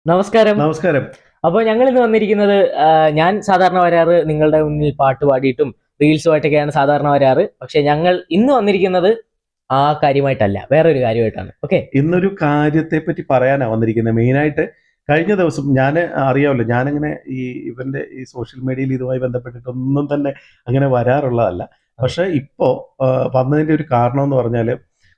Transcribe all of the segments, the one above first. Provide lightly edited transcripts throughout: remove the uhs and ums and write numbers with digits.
നമസ്കാരം. നമസ്കാരം. അപ്പോൾ ഞങ്ങൾ ഇന്ന് വന്നിരിക്കുന്നത് ഞാൻ സാധാരണ വരാറ് നിങ്ങളുടെ മുന്നിൽ പാട്ട് പാടിയിട്ടും റീൽസുമായിട്ടൊക്കെയാണ് സാധാരണ വരാറ്. പക്ഷെ ഞങ്ങൾ ഇന്ന് വന്നിരിക്കുന്നത് ആ കാര്യമായിട്ടല്ല, വേറൊരു കാര്യമായിട്ടാണ്. ഓക്കെ. ഇന്നൊരു കാര്യത്തെ പറ്റി പറയാനാ വന്നിരിക്കുന്നത്. മെയിനായിട്ട് കഴിഞ്ഞ ദിവസം അറിയാമല്ലോ, ഞാനങ്ങനെ ഇവന്റെ ഈ സോഷ്യൽ മീഡിയയിൽ ഇതുമായി ബന്ധപ്പെട്ടിട്ടൊന്നും തന്നെ അങ്ങനെ വരാറുള്ളതല്ല. പക്ഷെ ഇപ്പോ വന്നതിന്റെ ഒരു കാരണം എന്ന് പറഞ്ഞാല്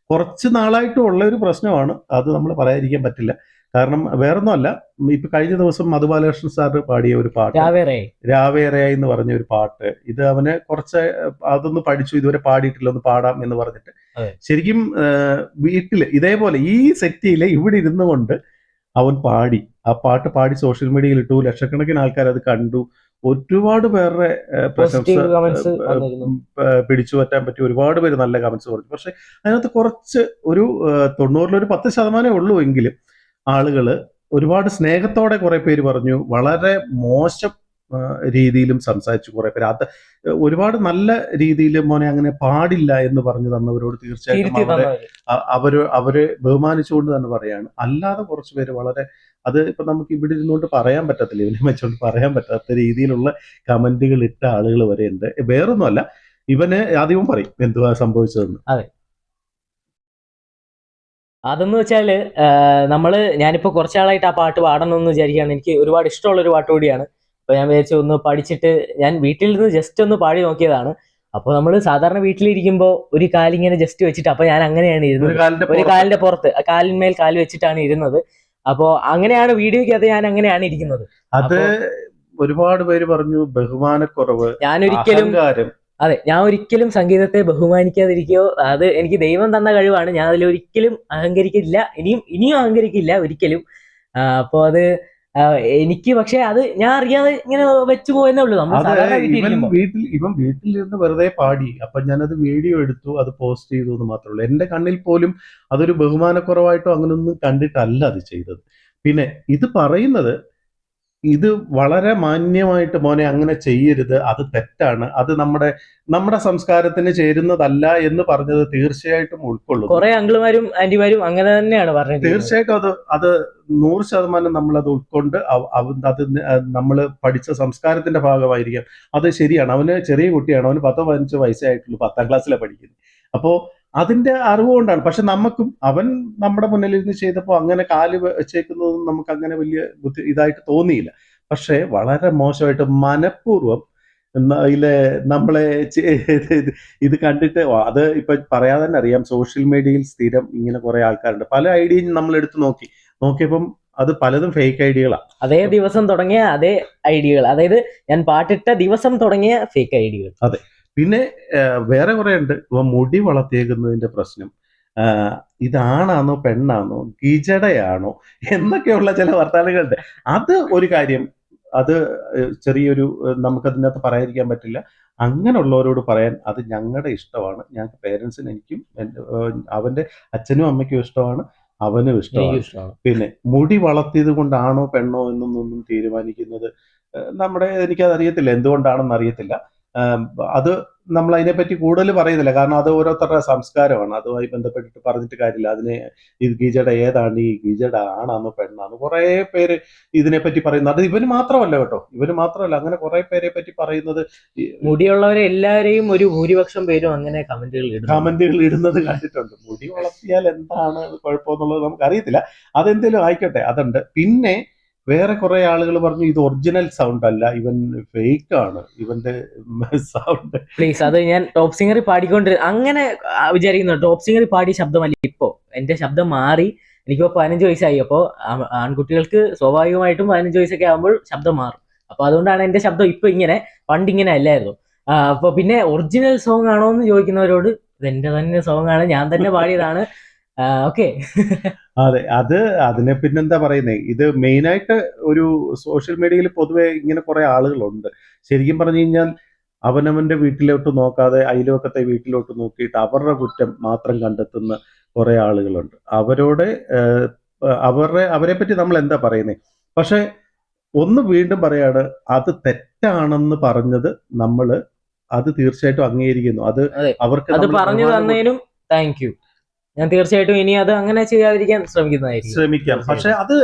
കുറച്ച് നാളായിട്ടും ഉള്ള ഒരു പ്രശ്നമാണ്. അത് നമ്മൾ പറയാതിരിക്കാൻ പറ്റില്ല. കാരണം വേറൊന്നുമല്ല, ഇപ്പൊ കഴിഞ്ഞ ദിവസം മധുബാലകൃഷ്ണൻ സാർ പാടിയ ഒരു പാട്ട്, രാവേറെ രാവേറെയായി എന്ന് പറഞ്ഞ ഒരു പാട്ട്, ഇത് അവന് കുറച്ച് അതൊന്ന് പഠിച്ചു, ഇതുവരെ പാടിയിട്ടില്ല, ഒന്ന് പാടാം എന്ന് പറഞ്ഞിട്ട് അതെ. ശരിക്കും വീട്ടില് ഇതേപോലെ ഈ സെറ്റിയില് ഇവിടെ ഇരുന്നു കൊണ്ട് അവൻ പാടി, ആ പാട്ട് പാടി സോഷ്യൽ മീഡിയയിൽ ഇട്ടു. ലക്ഷക്കണക്കിന് ആൾക്കാർ അത് കണ്ടു. ഒരുപാട് പേരുടെ പ്രശംസ പോസിറ്റീവ് കമന്റ്സ് വന്നിരുന്നു. പിടിച്ചു പറ്റാൻ പറ്റി. ഒരുപാട് പേര് നല്ല കമന്റ്സ് പറഞ്ഞു. പക്ഷെ അതിനകത്ത് കുറച്ച് ഒരു 90-ൽ 10% ഉള്ളൂ എങ്കിലും ആളുകള് ഒരുപാട് സ്നേഹത്തോടെ കുറെ പേര് പറഞ്ഞു. വളരെ മോശം രീതിയിലും സംസാരിച്ചു കുറെ പേര്. അത് ഒരുപാട് നല്ല രീതിയിൽ മോനെ അങ്ങനെ പാടില്ല എന്ന് പറഞ്ഞു തന്നവരോട് തീർച്ചയായിട്ടും തിരുത്തി തന്നവര്. അവരെ ബഹുമാനിച്ചുകൊണ്ട് തന്നെ പറയാണ്. അല്ലാതെ കുറച്ച് പേര് വളരെ, അത് ഇപ്പൊ നമുക്ക് ഇവിടെ ഇരുന്നുകൊണ്ട് പറയാൻ പറ്റത്തില്ല, ഇവനെ വെച്ചുകൊണ്ട് പറയാൻ പറ്റാത്ത രീതിയിലുള്ള കമന്റുകൾ ഇട്ട ആളുകൾ വരെ ഉണ്ട്. വേറൊന്നുമല്ല, ഇവന് ആദ്യവും പറയും എന്തുവാ സംഭവിച്ചതെന്ന്. അതെ. അതെന്ന് വെച്ചാല് ഞാനിപ്പോ കുറച്ചാളായിട്ട് ആ പാട്ട് പാടണം എന്ന് വിചാരിക്കുകയാണ്. എനിക്ക് ഒരുപാട് ഇഷ്ടമുള്ള ഒരു പാട്ട് കൂടിയാണ്. അപ്പൊ ഞാൻ വിചാരിച്ചു ഒന്ന് പഠിച്ചിട്ട്, ഞാൻ വീട്ടിൽ നിന്ന് ജസ്റ്റ് ഒന്ന് പാടി നോക്കിയതാണ്. അപ്പൊ നമ്മൾ സാധാരണ വീട്ടിലിരിക്കുമ്പോൾ ഒരു കാലിങ്ങനെ ജസ്റ്റ് വെച്ചിട്ട്, അപ്പൊ ഞാൻ അങ്ങനെയാണ് ഇരുന്നത്. ഒരു കാലിന്റെ പുറത്ത്, കാലിന്മേൽ കാല് വെച്ചിട്ടാണ് ഇരുന്നത്. അപ്പോ അങ്ങനെയാണ് വീഡിയോയ്ക്കകത്ത് ഞാൻ അങ്ങനെയാണ് ഇരിക്കുന്നത്. അത് ഒരുപാട് പേര് പറഞ്ഞു ബഹുമാനക്കുറവ്, ഞാനൊരിക്കലും അഹങ്കാരം. അതെ, ഞാൻ ഒരിക്കലും സംഗീതത്തെ ബഹുമാനിക്കാതിരിക്കുകയോ, അത് എനിക്ക് ദൈവം തന്ന കഴിവാണ്, ഞാൻ അതിലൊരിക്കലും അഹങ്കരിക്കില്ല, ഇനിയും അഹങ്കരിക്കില്ല ഒരിക്കലും. അപ്പൊ അത് എനിക്ക്, പക്ഷെ അത് ഞാൻ അറിയാതെ ഇങ്ങനെ വെച്ചു പോയെന്നേ ഉള്ളൂ. നമ്മൾ സാധാരണ ഇവൻ വീട്ടിലിരുന്ന് വെറുതെ പാടി. അപ്പൊ ഞാനത് വീഡിയോ എടുത്തു, അത് പോസ്റ്റ് ചെയ്തു എന്ന് മാത്രമേ ഉള്ളൂ. എന്റെ കണ്ണിൽ പോലും അതൊരു ബഹുമാനക്കുറവായിട്ടോ അങ്ങനൊന്നും കണ്ടിട്ടല്ല അത് ചെയ്തത്. പിന്നെ ഇത് പറയുന്നത്, ഇത് വളരെ മാന്യമായിട്ട് മോനെ അങ്ങനെ ചെയ്യരുത്, അത് തെറ്റാണ്, അത് നമ്മുടെ സംസ്കാരത്തിന് ചേരുന്നതല്ല എന്ന് പറഞ്ഞത് തീർച്ചയായിട്ടും ഉൾക്കൊള്ളുന്നു. കുറെ അങ്കിളുമാരും ആന്റിമാരും അങ്ങനെ തന്നെയാണ് പറഞ്ഞത്. തീർച്ചയായിട്ടും അത് 100% നമ്മളത് ഉൾക്കൊണ്ട് അത് നമ്മൾ പഠിച്ച സംസ്കാരത്തിന്റെ ഭാഗമായിരിക്കാം. അത് ശരിയാണ്. അവന് ചെറിയ കുട്ടിയാണ്, അവന് 10-15 വയസ്സേ ആയിട്ടുള്ളൂ, 10ാം ക്ലാസ്സിലാണ് പഠിക്കുന്നത്. അപ്പോ അതിന്റെ അറിവ് കൊണ്ടാണ്. പക്ഷെ നമുക്കും അവൻ നമ്മുടെ മുന്നിൽ ഇരുന്ന് ചെയ്തപ്പോൾ അങ്ങനെ കാല് വെച്ചേക്കുന്നതൊന്നും നമുക്ക് അങ്ങനെ വലിയ ഇതായിട്ട് തോന്നിയില്ല. പക്ഷെ വളരെ മോശമായിട്ട് മനഃപൂർവ്വം നമ്മളെ ഇത് കണ്ടിട്ട്, അത് ഇപ്പൊ പറയാതെ തന്നെ അറിയാം, സോഷ്യൽ മീഡിയയിൽ സ്ഥിരം ഇങ്ങനെ കുറെ ആൾക്കാരുണ്ട്. പല ഐഡിയയും നമ്മൾ എടുത്തു നോക്കിയപ്പം അത് പലതും ഫേക്ക് ഐഡിയകളാണ്. അതേ ദിവസം തുടങ്ങിയ അതേ ഐഡിയകൾ, അതായത് ഞാൻ പാട്ടിട്ട ദിവസം തുടങ്ങിയ ഫേക്ക് ഐഡിയകൾ. അതെ. പിന്നെ വേറെ കുറെ ഉണ്ട്. മുടി വളർത്തിയേക്കുന്നതിന്റെ പ്രശ്നം, ഇതാണാണോ പെണ്ണാണോ ഗിജടയാണോ എന്നൊക്കെയുള്ള ചില വർത്താനങ്ങളുണ്ട്. അത് ഒരു കാര്യം, അത് ചെറിയൊരു, നമുക്കതിനകത്ത് പറയാതിരിക്കാൻ പറ്റില്ല. അങ്ങനെയുള്ളവരോട് പറയാൻ, അത് ഞങ്ങളുടെ ഇഷ്ടമാണ്. ഞങ്ങൾക്ക് പേരൻസിന്, എനിക്കും അവന്റെ അച്ഛനും അമ്മയ്ക്കും ഇഷ്ടമാണ്, അവനും ഇഷ്ടമാണ്. പിന്നെ മുടി വളർത്തിയത് കൊണ്ടാണോ പെണ്ണോ എന്നൊന്നും തീരുമാനിക്കുന്നത് എനിക്കത് അറിയത്തില്ല, എന്തുകൊണ്ടാണെന്ന് അറിയത്തില്ല. അത് നമ്മൾ അതിനെപ്പറ്റി കൂടുതൽ പറയുന്നില്ല. കാരണം അത് ഓരോരുത്തരുടെ സംസ്കാരമാണ്. അതുമായി ബന്ധപ്പെട്ടിട്ട് പറഞ്ഞിട്ട് കാര്യമില്ല. ഇത് ഗിജട ഏതാണ്, ഈ ഗിജട ആണാന്നോ പെണ്ണാന്നോ കുറെ പേര് ഇതിനെപ്പറ്റി പറയുന്നത്. അത് ഇവന് മാത്രമല്ല കേട്ടോ, ഇവന് മാത്രമല്ല, അങ്ങനെ കുറെ പേരെ പറ്റി പറയുന്നത്. മുടിയുള്ളവരെ എല്ലാവരെയും ഒരു ഭൂരിപക്ഷം പേരും അങ്ങനെ കമന്റുകൾ ഇടുന്നത് കണ്ടിട്ടുണ്ട്. മുടി വളർത്തിയാൽ എന്താണ് കുഴപ്പമെന്നുള്ളത് നമുക്ക് അറിയത്തില്ല. അതെന്തേലും ആയിക്കോട്ടെ, അതുണ്ട്. പിന്നെ വേറെ കുറെ ആളുകൾ പറഞ്ഞു ഇത് ഒറിജിനൽ സൗണ്ട് അല്ല, ഇവൻ ഫേക്ക് ആണ്, ഇവന്റെ സൗണ്ട്. പ്ലീസ്, അത് ഞാൻ ടോപ്പ് സിംഗറിൽ അങ്ങനെ വിചാരിക്കുന്നു. ടോപ്പ് സിംഗറിൽ പാടിയ ശബ്ദമല്ല ഇപ്പോ. എന്റെ ശബ്ദം മാറി. എനിക്കിപ്പോ 15 വയസ്സായി. അപ്പോ ആൺകുട്ടികൾക്ക് സ്വാഭാവികമായിട്ടും 15 വയസ്സൊക്കെ ആകുമ്പോൾ ശബ്ദം മാറും. അപ്പൊ അതുകൊണ്ടാണ് എന്റെ ശബ്ദം ഇപ്പൊ ഇങ്ങനെ, പണ്ട് ഇങ്ങനെ അല്ലായിരുന്നു. അപ്പൊ പിന്നെ ഒറിജിനൽ സോങ് ആണോ എന്ന് ചോദിക്കുന്നവരോട്, ഇത് എന്റെ തന്നെ സോങ് ആണ്, ഞാൻ തന്നെ പാടിയതാണ്. ഓക്കെ. അതെ, അതിനെ പിന്നെന്താ പറയുന്നേ, ഇത് മെയിനായിട്ട് ഒരു സോഷ്യൽ മീഡിയയിൽ പൊതുവെ ഇങ്ങനെ കുറെ ആളുകളുണ്ട്. ശരിക്കും പറഞ്ഞു കഴിഞ്ഞാൽ അവനവന്റെ വീട്ടിലോട്ട് നോക്കാതെ അയൽവക്കത്തെ വീട്ടിലോട്ട് നോക്കിയിട്ട് അവരുടെ കുറ്റം മാത്രം കണ്ടെത്തുന്ന കുറെ ആളുകളുണ്ട്. അവരെ പറ്റി നമ്മൾ എന്താ പറയുന്നേ. പക്ഷെ ഒന്ന് വീണ്ടും പറയാണ്, അത് തെറ്റാണെന്ന് പറഞ്ഞത് അത് തീർച്ചയായിട്ടും അംഗീകരിക്കുന്നു. അത് അവർക്ക് പറഞ്ഞു തന്നതിനും താങ്ക് യു. ഞാൻ തീർച്ചയായിട്ടും ഇനി അത് അങ്ങനെ ചെയ്യാതിരിക്കാൻ ശ്രമിക്കുന്നതായിരിക്കും. ശ്രമിക്കാം. പക്ഷെ അത്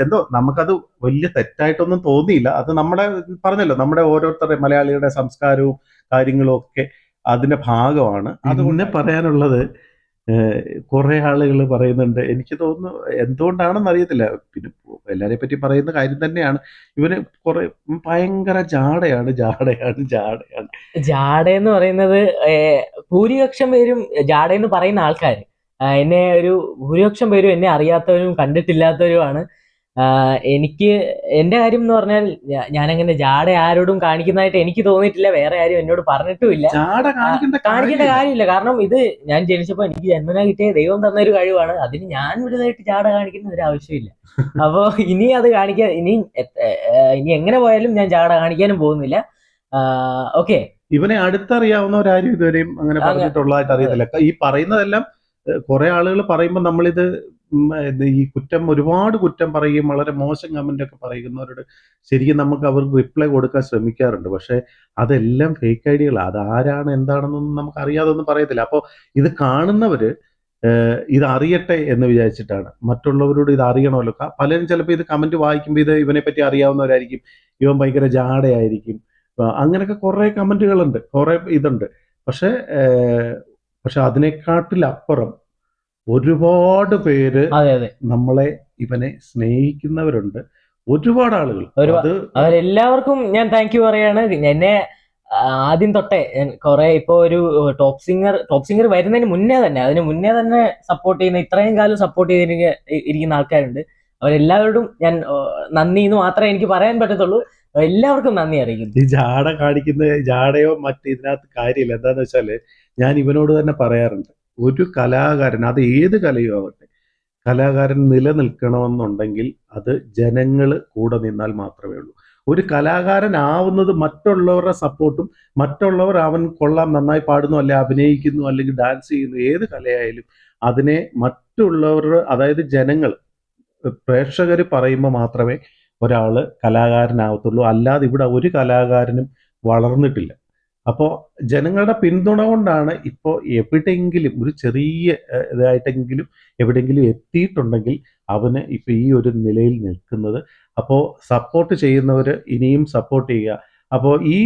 എന്തോ നമുക്കത് വലിയ തെറ്റായിട്ടൊന്നും തോന്നിയില്ല. അത് നമ്മുടെ പറഞ്ഞല്ലോ, നമ്മുടെ ഓരോരുത്തരുടെ മലയാളികളുടെ സംസ്കാരവും കാര്യങ്ങളും ഒക്കെ അതിന്റെ ഭാഗമാണ്. അതുകൊണ്ട് പറയാനുള്ളത്, കുറെ ആളുകൾ പറയുന്നുണ്ട്, എനിക്ക് തോന്നുന്നു എന്തുകൊണ്ടാണെന്ന് അറിയത്തില്ല, പിന്നെ എല്ലാരെ പറ്റി പറയുന്ന കാര്യം തന്നെയാണ്, ഇവന് കുറെ ഭയങ്കര ജാടയാണ് ജാടയാണ് ജാടയാണ്. ജാടയെന്ന് പറയുന്നത് ഭൂരിപക്ഷം പേരും ജാടയെന്ന് പറയുന്ന ആൾക്കാർ എന്നെ ഭൂരിപക്ഷം പേരും എന്നെ അറിയാത്തവരും കണ്ടിട്ടില്ലാത്തവരുമാണ്. എനിക്ക് എന്റെ കാര്യം എന്ന് പറഞ്ഞാൽ ഞാനങ്ങനെ ജാട ആരോടും കാണിക്കുന്നതായിട്ട് എനിക്ക് തോന്നിയിട്ടില്ല, വേറെ ആരും എന്നോട് പറഞ്ഞിട്ടുമില്ല. ജാട കാണിക്കേണ്ട കാണിക്കേണ്ട കാര്യമില്ല, കാരണം ഇത് ഞാൻ ജനിച്ചപ്പോ എനിക്ക് ജന്മന കിട്ടിയ ദൈവം തന്ന ഒരു കഴിവാണ്. അതിന് ഞാൻ വലുതായിട്ട് ജാട കാണിക്കുന്ന ഒരു ആവശ്യമില്ല. അപ്പോ ഇനി അത് കാണിക്കാൻ ഇനി എങ്ങനെ പോയാലും ഞാൻ ജാട കാണിക്കാനും പോകുന്നില്ല. ഓക്കെ. ഇവനെ അടുത്തറിയാവുന്നവരാരും ഇതുവരെയും അങ്ങനെ പറഞ്ഞിട്ടുള്ളതായിട്ട് അറിയത്തില്ല. ഈ പറയുന്നതെല്ലാം കുറെ ആളുകൾ പറയുമ്പോൾ നമ്മളിത് ഈ ഒരുപാട് കുറ്റം പറയുകയും വളരെ മോശം കമന്റ് ഒക്കെ പറയുന്നവരോട് ശരിക്കും നമുക്ക് അവർക്ക് റിപ്ലൈ കൊടുക്കാൻ ശ്രമിക്കാറുണ്ട്. പക്ഷെ അതെല്ലാം ഫേക്ക് ഐഡിയകളാണ്. അതാരാണ് എന്താണെന്നൊന്നും നമുക്ക് അറിയാതൊന്നും പറയത്തില്ല. അപ്പോൾ ഇത് കാണുന്നവര് ഇത് അറിയട്ടെ എന്ന് വിചാരിച്ചിട്ടാണ്. മറ്റുള്ളവരോട് ഇത് അറിയണമല്ലോ. പലരും ചിലപ്പോൾ ഇത് കമന്റ് വായിക്കുമ്പോൾ ഇത് ഇവനെ പറ്റി അറിയാവുന്നവരായിരിക്കും, ഇവൻ ഭയങ്കര ജാടയായിരിക്കും, അങ്ങനെയൊക്കെ കുറെ കമന്റുകളുണ്ട്, കുറെ ഇതുണ്ട്. പക്ഷെ അതിനെക്കാട്ടിലപ്പുറം ഒരുപാട് പേര് നമ്മളെ ഇവനെ സ്നേഹിക്കുന്നവരുണ്ട്, ഒരുപാട് ആളുകൾ. അവരെല്ലാവർക്കും ഞാൻ താങ്ക് യു പറയാണ്. എന്നെ ആദ്യം തൊട്ടേ കുറെ ഇപ്പൊ ഒരു ടോപ്പ് സിംഗർ വരുന്നതിന് മുന്നേ തന്നെ, അതിന് മുന്നേ തന്നെ സപ്പോർട്ട് ചെയ്യുന്ന, ഇത്രയും കാലം സപ്പോർട്ട് ചെയ്തിരിക്കുന്ന ആൾക്കാരുണ്ട്. അവരെല്ലാവരോടും ഞാൻ നന്ദി എന്ന് മാത്രമേ എനിക്ക് പറയാൻ പറ്റത്തുള്ളൂ. എല്ലാവർക്കും നന്ദി അറിയിക്കുന്നു. ഈ ജാട കാണിക്കുന്ന ജാടയോ ഇതിനകത്ത് കാര്യമില്ല. എന്താന്ന് വെച്ചാല് ഞാൻ ഇവനോട് തന്നെ പറയാറുണ്ട്, ഒരു കലാകാരൻ, അത് ഏത് കലയും ആവട്ടെ, കലാകാരൻ നിലനിൽക്കണമെന്നുണ്ടെങ്കിൽ അത് ജനങ്ങൾ കൂടെ നിന്നാൽ മാത്രമേ ഉള്ളൂ. ഒരു കലാകാരൻ ആവുന്നത് മറ്റുള്ളവരുടെ സപ്പോർട്ടും, മറ്റുള്ളവർ അവൻ കൊള്ളാം, നന്നായി പാടുന്നു, അല്ലെ അഭിനയിക്കുന്നു, അല്ലെങ്കിൽ ഡാൻസ് ചെയ്യുന്നു, ഏത് കലയായാലും അതിനെ മറ്റുള്ളവരുടെ, അതായത് ജനങ്ങൾ, പ്രേക്ഷകർ പറയുമ്പോൾ മാത്രമേ ഒരാള് കലാകാരനാവത്തുള്ളൂ. അല്ലാതെ ഇവിടെ ഒരു കലാകാരനും വളർന്നിട്ടില്ല. അപ്പോൾ ജനങ്ങളുടെ പിന്തുണ കൊണ്ടാണ് ഇപ്പോൾ എവിടെയെങ്കിലും ഒരു ചെറിയ ഇതായിട്ടെങ്കിലും എവിടെയെങ്കിലും എത്തിയിട്ടുണ്ടെങ്കിൽ അവന് ഇപ്പൊ ഈ ഒരു നിലയിൽ നിൽക്കുന്നത്. അപ്പോൾ സപ്പോർട്ട് ചെയ്യുന്നവർ ഇനിയും സപ്പോർട്ട് ചെയ്യുക. അപ്പോൾ ഈ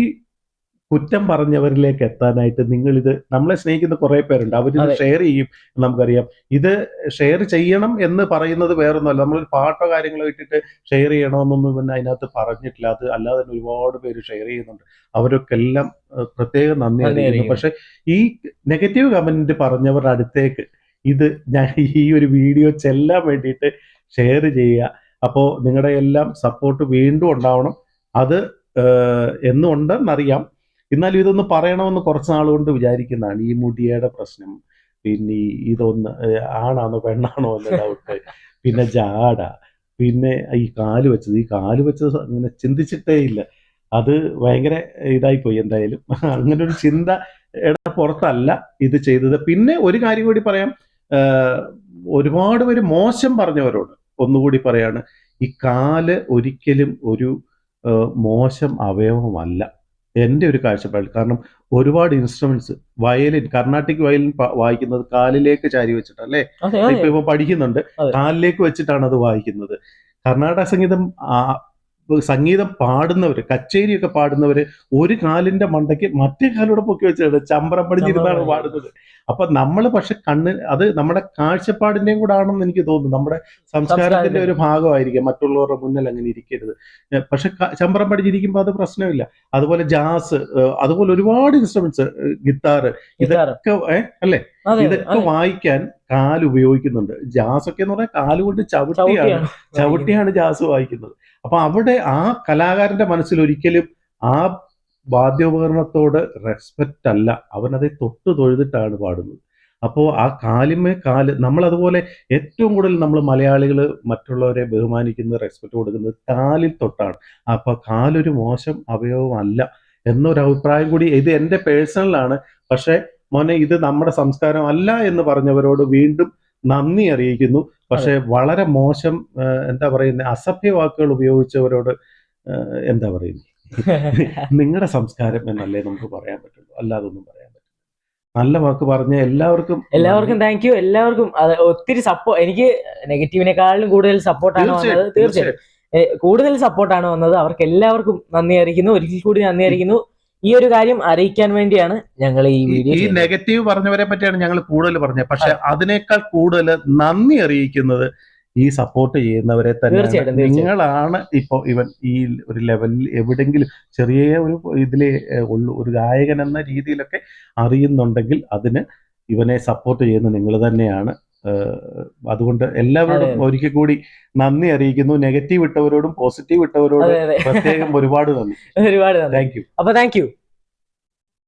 കുറ്റം പറഞ്ഞവരിലേക്ക് എത്താനായിട്ട് നിങ്ങളിത്, നമ്മളെ സ്നേഹിക്കുന്ന കുറെ പേരുണ്ട്, അവരിത് ഷെയർ ചെയ്യും. നമുക്കറിയാം, ഇത് ഷെയർ ചെയ്യണം എന്ന് പറയുന്നത് വേറൊന്നുമല്ല, നമ്മളൊരു പാട്ടോ കാര്യങ്ങളോ ഇട്ടിട്ട് ഷെയർ ചെയ്യണമെന്നൊന്നും പിന്നെ അതിനകത്ത് പറഞ്ഞിട്ടില്ല. അത് അല്ലാതെ തന്നെ ഒരുപാട് പേര് ഷെയർ ചെയ്യുന്നുണ്ട്. അവരൊക്കെ എല്ലാം പ്രത്യേകം നന്ദി അറിയിക്കുന്നു. പക്ഷെ ഈ നെഗറ്റീവ് കമന്റ് പറഞ്ഞവരുടെ അടുത്തേക്ക് ഇത് ഞാൻ ഈ ഒരു വീഡിയോ ചെല്ലാൻ വേണ്ടിയിട്ട് ഷെയർ ചെയ്യുക. അപ്പോൾ നിങ്ങളുടെ എല്ലാം സപ്പോർട്ട് വീണ്ടും ഉണ്ടാവണം. അത് എന്നും ഉണ്ടെന്നറിയാം, എന്നാലും ഇതൊന്ന് പറയണമെന്ന് കുറച്ച് നാളുകൊണ്ട് വിചാരിക്കുന്നതാണ്. ഈ മുടിയുടെ പ്രശ്നം, പിന്നെ ഇതൊന്ന് ആണാണോ പെണ്ണാണോ എന്ന ഡൗട്ട്, പിന്നെ ജാട, പിന്നെ ഈ കാല് വെച്ചത് അങ്ങനെ ചിന്തിച്ചിട്ടേ ഇല്ല. അത് ഭയങ്കര ഇതായിപ്പോയി. എന്തായാലും അങ്ങനെ ഒരു ചിന്തയുടെ പുറത്തല്ല ഇത് ചെയ്തത്. പിന്നെ ഒരു കാര്യം കൂടി പറയാം, ഒരുപാട് പേര് മോശം പറഞ്ഞവരോട് ഒന്നുകൂടി പറയാണ്, ഈ കാല് ഒരിക്കലും ഒരു മോശം അവയവമല്ല എൻ്റെ ഒരു കാഴ്ചപ്പാടിൽ. കാരണം ഒരുപാട് ഇൻസ്ട്രുമെന്റ്സ്, വയലിൻ, കർണാട്ടിക് വയലിൻ വായിക്കുന്നത് കാലിലേക്ക് ചാരി വെച്ചിട്ടല്ലേ, ഇപ്പൊ പഠിക്കുന്നുണ്ട്, കാലിലേക്ക് വെച്ചിട്ടാണ് അത് വായിക്കുന്നത്. കർണാടക സംഗീതം പാടുന്നവര്, കച്ചേരിയൊക്കെ പാടുന്നവര് ഒരു കാലിന്റെ മണ്ടയ്ക്ക് മറ്റേ കാലോടെ പൊക്കി വെച്ചാണ് ചമ്പരം പടിഞ്ഞിരുന്നാണ് പാടുന്നത്. അപ്പൊ നമ്മൾ പക്ഷെ അത് നമ്മുടെ കാഴ്ചപ്പാടിന്റെയും കൂടെ ആണെന്ന് എനിക്ക് തോന്നുന്നു. നമ്മുടെ സംസ്കാരത്തിന്റെ ഒരു ഭാഗമായിരിക്കും മറ്റുള്ളവരുടെ മുന്നിൽ അങ്ങനെ ഇരിക്കരുത്. പക്ഷെ ചമ്പരം പടിഞ്ഞിരിക്കുമ്പോൾ അത് പ്രശ്നമില്ല. അതുപോലെ ജാസ്, അതുപോലെ ഒരുപാട് ഇൻസ്ട്രുമെന്റ്സ്, ഗിത്താർ, ഇതൊക്കെ അല്ലേ, ഇതൊക്കെ വായിക്കാൻ കാല് ഉപയോഗിക്കുന്നുണ്ട്. ജാസ് ഒക്കെ എന്ന് പറഞ്ഞാൽ കാലുകൊണ്ട് ചവിട്ടിയാണ് ജാസ് വായിക്കുന്നത്. അപ്പൊ അവിടെ ആ കലാകാരന്റെ മനസ്സിൽ ഒരിക്കലും ആ വാദ്യോപകരണത്തോട് റെസ്പെക്റ്റ് അല്ല, അവനതെ തൊട്ട് തൊഴുതിട്ടാണ് പാടുന്നത്. അപ്പോൾ ആ കാല് നമ്മളതുപോലെ ഏറ്റവും കൂടുതൽ നമ്മൾ മലയാളികൾ മറ്റുള്ളവരെ ബഹുമാനിക്കുന്നത്, റെസ്പെക്ട് കൊടുക്കുന്നത് കാലിൽ തൊട്ടാണ്. അപ്പൊ കാലൊരു മോശം അവയവമല്ല എന്നൊരു അഭിപ്രായം കൂടി, ഇത് എൻ്റെ പേഴ്സണലാണ്. പക്ഷെ മോനെ, ഇത് നമ്മുടെ സംസ്കാരം അല്ല എന്ന് പറഞ്ഞവരോട് വീണ്ടും നന്ദി അറിയിക്കുന്നു. പക്ഷെ വളരെ മോശം, എന്താ പറയുന്നത്, അസഭ്യ വാക്കുകൾ ഉപയോഗിച്ചവരോട് എന്താ പറയുന്നത്, നിങ്ങളുടെ സംസ്കാരം എന്നല്ലേ നമുക്ക് പറയാൻ പറ്റുള്ളൂ, അല്ലാതൊന്നും പറയാൻ പറ്റില്ല. നല്ല വാക്ക് പറഞ്ഞ എല്ലാവർക്കും താങ്ക് യു. എല്ലാവർക്കും ഒത്തിരി സപ്പോർട്ട്. എനിക്ക് നെഗറ്റീവിനെക്കാളും കൂടുതൽ സപ്പോർട്ടാണ് വന്നത്. തീർച്ചയായിട്ടും കൂടുതൽ സപ്പോർട്ടാണ് വന്നത്. അവർക്ക് എല്ലാവർക്കും നന്ദി അറിയിക്കുന്നു. ഒരിക്കൽ കൂടി നന്ദി അറിയിക്കുന്നു. ഈ ഒരു കാര്യം അറിയിക്കാൻ വേണ്ടിയാണ് ഞങ്ങൾ ഈ വീഡിയോ ഈ നെഗറ്റീവ് പറഞ്ഞവരെ പറ്റിയാണ് ഞങ്ങൾ കൂടുതൽ പറഞ്ഞത്. പക്ഷെ അതിനേക്കാൾ കൂടുതൽ നന്ദി അറിയിക്കുന്നത് ഈ സപ്പോർട്ട് ചെയ്യുന്നവരെ തന്നെ. നിങ്ങളാണ് ഇപ്പൊ ഇവൻ ഈ ഒരു ലെവലിൽ എവിടെങ്കിലും ചെറിയ ഒരു ഇതിലെ ഉള്ളു, ഒരു ഗായകൻ എന്ന രീതിയിലൊക്കെ അറിയുന്നുണ്ടെങ്കിൽ അതിന് ഇവനെ സപ്പോർട്ട് ചെയ്യുന്ന നിങ്ങൾ തന്നെയാണ്. അതുകൊണ്ട് എല്ലാവരോടും ഒരിക്കൽ കൂടി നന്ദി അറിയിക്കുന്നു. നെഗറ്റീവ് ഇട്ടവരോടും പോസിറ്റീവ് ഇട്ടവരോടും പ്രത്യേകം ഒരുപാട് നന്ദി. ഒരുപാട് നന്ദി. Thank you. അപ്പൊ താങ്ക് യു.